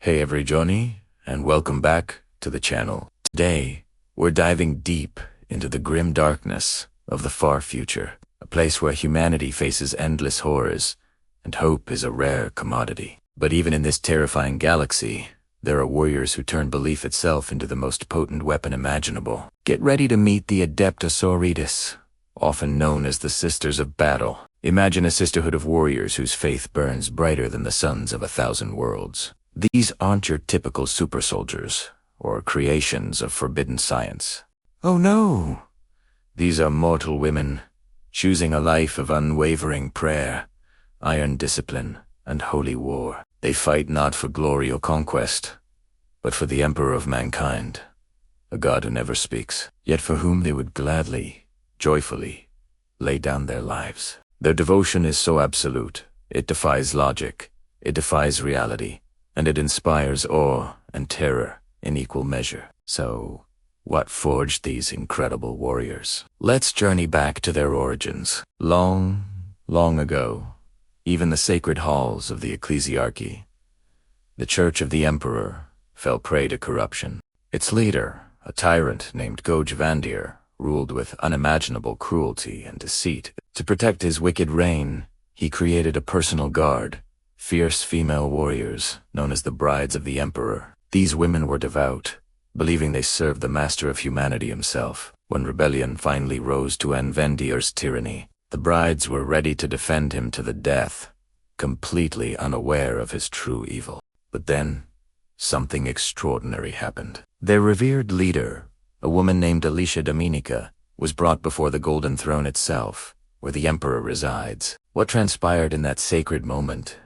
Hey everybody, and welcome back to the channel. Today, we're diving deep into the grim darkness of the far future, a place where humanity faces endless horrors, and hope is a rare commodity. But even in this terrifying galaxy, there are warriors who turn belief itself into the most potent weapon imaginable. Get ready to meet the Adepta Sororitas, often known as the Sisters of Battle. Imagine a sisterhood of warriors whose faith burns brighter than the suns of 1,000 worlds. These aren't your typical super soldiers, or creations of forbidden science. Oh no! These are mortal women, choosing a life of unwavering prayer, iron discipline, and holy war. They fight not for glory or conquest, but for the Emperor of mankind, a god who never speaks, yet for whom they would gladly, joyfully, lay down their lives. Their devotion is so absolute, it defies logic, it defies reality, and it inspires awe and terror in equal measure. So, what forged these incredible warriors? Let's journey back to their origins. Long, long ago, even the sacred halls of the ecclesiarchy, the Church of the Emperor, fell prey to corruption. Its leader, a tyrant named Goge Vandire, ruled with unimaginable cruelty and deceit. To protect his wicked reign, he created a personal guard, fierce female warriors known as the Brides of the Emperor. These women were devout, believing they served the master of humanity himself. When rebellion finally rose to end Vandire's tyranny, the brides were ready to defend him to the death, completely unaware of his true evil. But then, something extraordinary happened. Their revered leader, a woman named Alicia Dominica, was brought before the Golden Throne itself, where the Emperor resides. What transpired in that sacred moment,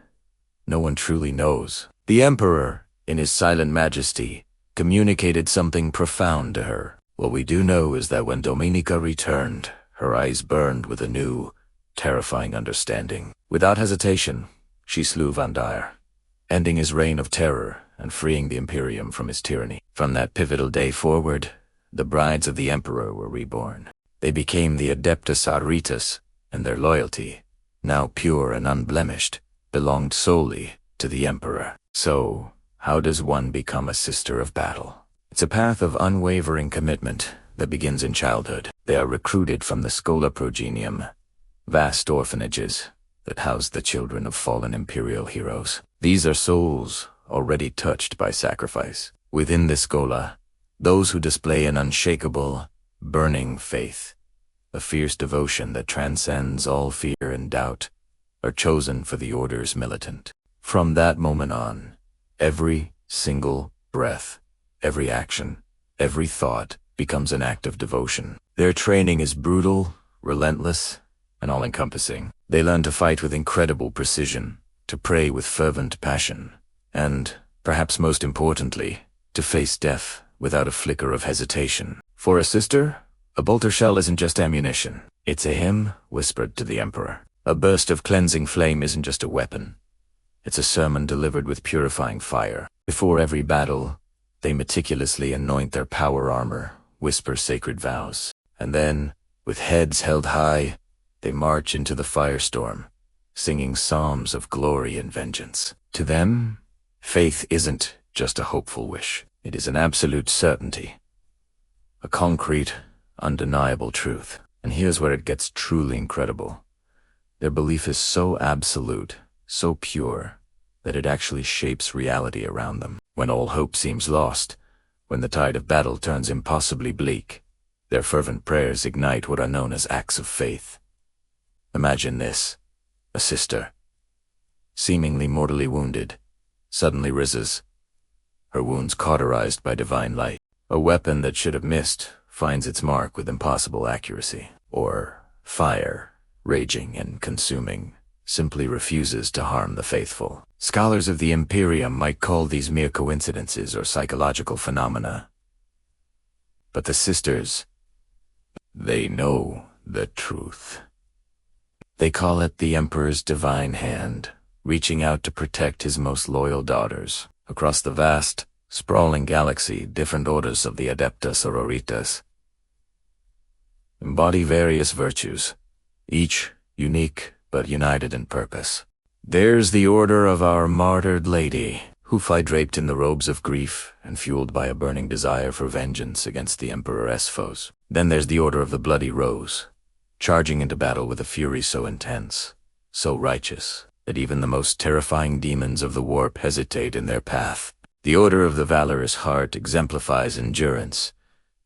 no one truly knows. The Emperor, in his silent majesty, communicated something profound to her. What we do know is that when Dominica returned, her eyes burned with a new, terrifying understanding. Without hesitation, she slew Vandire, ending his reign of terror and freeing the Imperium from his tyranny. From that pivotal day forward, the Brides of the Emperor were reborn. They became the Adepta Sororitas, and their loyalty, now pure and unblemished, belonged solely to the Emperor. So, how does one become a Sister of Battle? It's a path of unwavering commitment that begins in childhood. They are recruited from the Schola Progenium, vast orphanages that house the children of fallen imperial heroes. These are souls already touched by sacrifice. Within the Schola, those who display an unshakable, burning faith, a fierce devotion that transcends all fear and doubt, are chosen for the Order's militant. From that moment on, every single breath, every action, every thought becomes an act of devotion. Their training is brutal, relentless, and all-encompassing. They learn to fight with incredible precision, to pray with fervent passion, and, perhaps most importantly, to face death without a flicker of hesitation. For a sister, a bolter shell isn't just ammunition. It's a hymn whispered to the Emperor. A burst of cleansing flame isn't just a weapon. It's a sermon delivered with purifying fire. Before every battle, they meticulously anoint their power armor, whisper sacred vows, and then, with heads held high, they march into the firestorm, singing psalms of glory and vengeance. To them, faith isn't just a hopeful wish. It is an absolute certainty, a concrete, undeniable truth. And here's where it gets truly incredible. Their belief is so absolute, so pure, that it actually shapes reality around them. When all hope seems lost, when the tide of battle turns impossibly bleak, their fervent prayers ignite what are known as acts of faith. Imagine this: a sister, seemingly mortally wounded, suddenly rises, her wounds cauterized by divine light. A weapon that should have missed finds its mark with impossible accuracy. Or fire, raging and consuming, simply refuses to harm the faithful. Scholars of the Imperium might call these mere coincidences or psychological phenomena. But the sisters, they know the truth. They call it the Emperor's divine hand, reaching out to protect his most loyal daughters. Across the vast, sprawling galaxy, different orders of the Adepta Sororitas embody various virtues, each unique but united in purpose. There's the Order of our Martyred Lady, who fight draped in the robes of grief and fueled by a burning desire for vengeance against the Emperor's foes. Then there's the Order of the Bloody Rose, charging into battle with a fury so intense, so righteous, that even the most terrifying demons of the warp hesitate in their path. The Order of the Valorous Heart exemplifies endurance,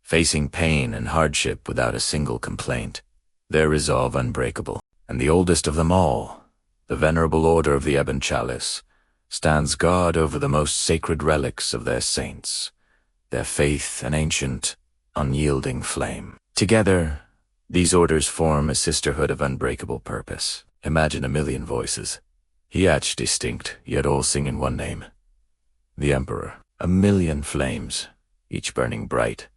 facing pain and hardship without a single complaint, their resolve unbreakable. And the oldest of them all, the Venerable Order of the Ebon Chalice, stands guard over the most sacred relics of their saints, their faith an ancient, unyielding flame. Together, these orders form a sisterhood of unbreakable purpose. Imagine a million voices, each distinct, yet all sing in one name. The Emperor. A million flames, each burning bright,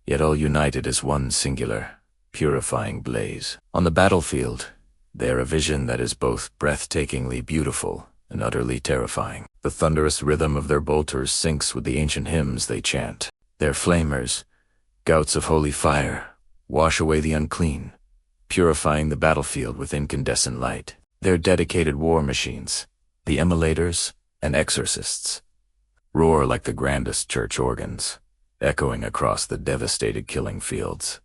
yet all united as one singular, purifying blaze. On the battlefield, they are a vision that is both breathtakingly beautiful and utterly terrifying. The thunderous rhythm of their bolters syncs with the ancient hymns they chant. Their flamers, gouts of holy fire, wash away the unclean, purifying the battlefield with incandescent light. Their dedicated war machines, the immolators and exorcists, roar like the grandest church organs, echoing across the devastated killing fields.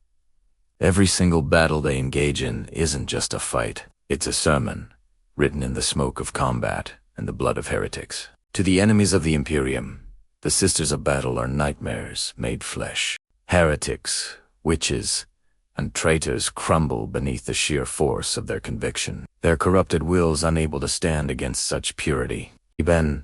Every single battle they engage in isn't just a fight, it's a sermon, written in the smoke of combat and the blood of heretics. To the enemies of the Imperium, the Sisters of Battle are nightmares made flesh. Heretics, witches, and traitors crumble beneath the sheer force of their conviction, their corrupted wills unable to stand against such purity. Even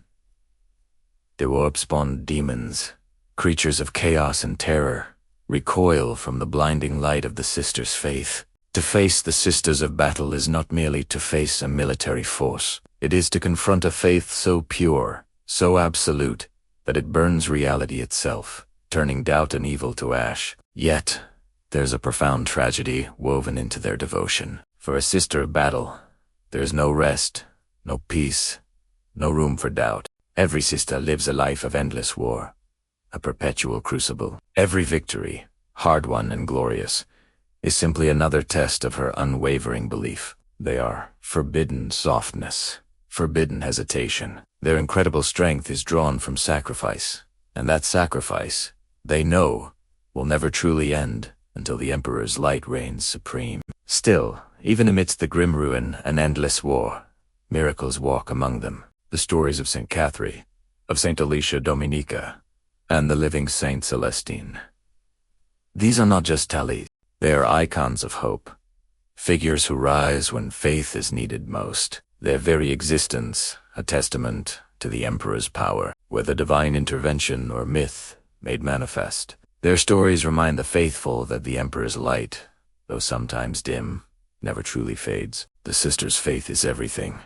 the warp-spawned demons, creatures of chaos and terror, recoil from the blinding light of the Sisters' faith. To face the Sisters of Battle is not merely to face a military force. It is to confront a faith so pure, so absolute, that it burns reality itself, turning doubt and evil to ash. Yet, there's a profound tragedy woven into their devotion. For a Sister of Battle, there's no rest, no peace, no room for doubt. Every sister lives a life of endless war, a perpetual crucible. Every victory, hard-won and glorious, is simply another test of her unwavering belief. They are forbidden softness, forbidden hesitation. Their incredible strength is drawn from sacrifice, and that sacrifice, they know, will never truly end until the Emperor's light reigns supreme. Still, even amidst the grim ruin and endless war, miracles walk among them. The stories of St. Catherine, of Saint Alicia Dominica, and the living Saint Celestine. These are not just tallies. They are icons of hope, figures who rise when faith is needed most. Their very existence, a testament to the Emperor's power, whether divine intervention or myth made manifest. Their stories remind the faithful that the Emperor's light, though sometimes dim, never truly fades. The Sisters' faith is everything,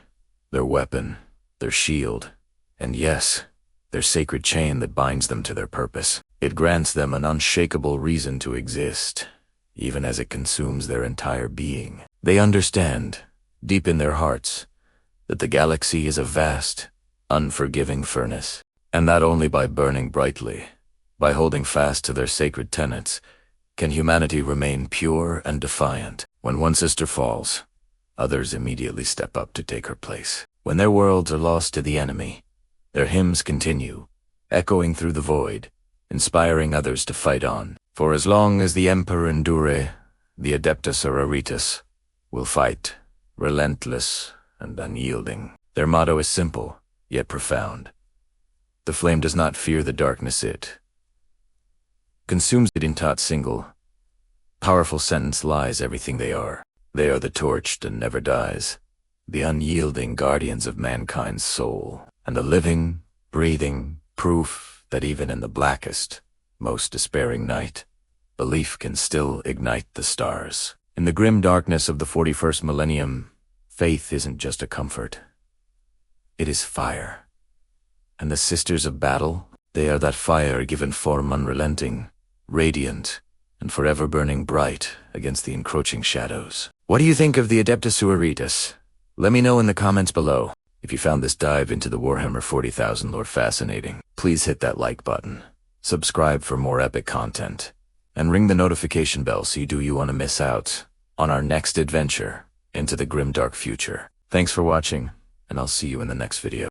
their weapon, their shield, and yes, their sacred chain that binds them to their purpose. It grants them an unshakable reason to exist, even as it consumes their entire being. They understand, deep in their hearts, that the galaxy is a vast, unforgiving furnace, and that only by burning brightly, by holding fast to their sacred tenets, can humanity remain pure and defiant. When one sister falls, others immediately step up to take her place. When their worlds are lost to the enemy, their hymns continue, echoing through the void, inspiring others to fight on. For as long as the Emperor endure, the Adepta Sororitas will fight, relentless and unyielding. Their motto is simple, yet profound. The flame does not fear the darkness, it consumes it. In that single, powerful sentence lies everything they are. They are the torch that never dies, the unyielding guardians of mankind's soul, and the living, breathing proof that even in the blackest, most despairing night, belief can still ignite the stars. In the grim darkness of the 41st millennium, faith isn't just a comfort. It is fire. And the Sisters of Battle, they are that fire given form unrelenting, radiant, and forever burning bright against the encroaching shadows. What do you think of the Adepta Sororitas? Let me know in the comments below. If you found this dive into the Warhammer 40,000 lore fascinating, please hit that like button, subscribe for more epic content, and ring the notification bell so you want to miss out on our next adventure into the grim dark future. Thanks for watching, and I'll see you in the next video.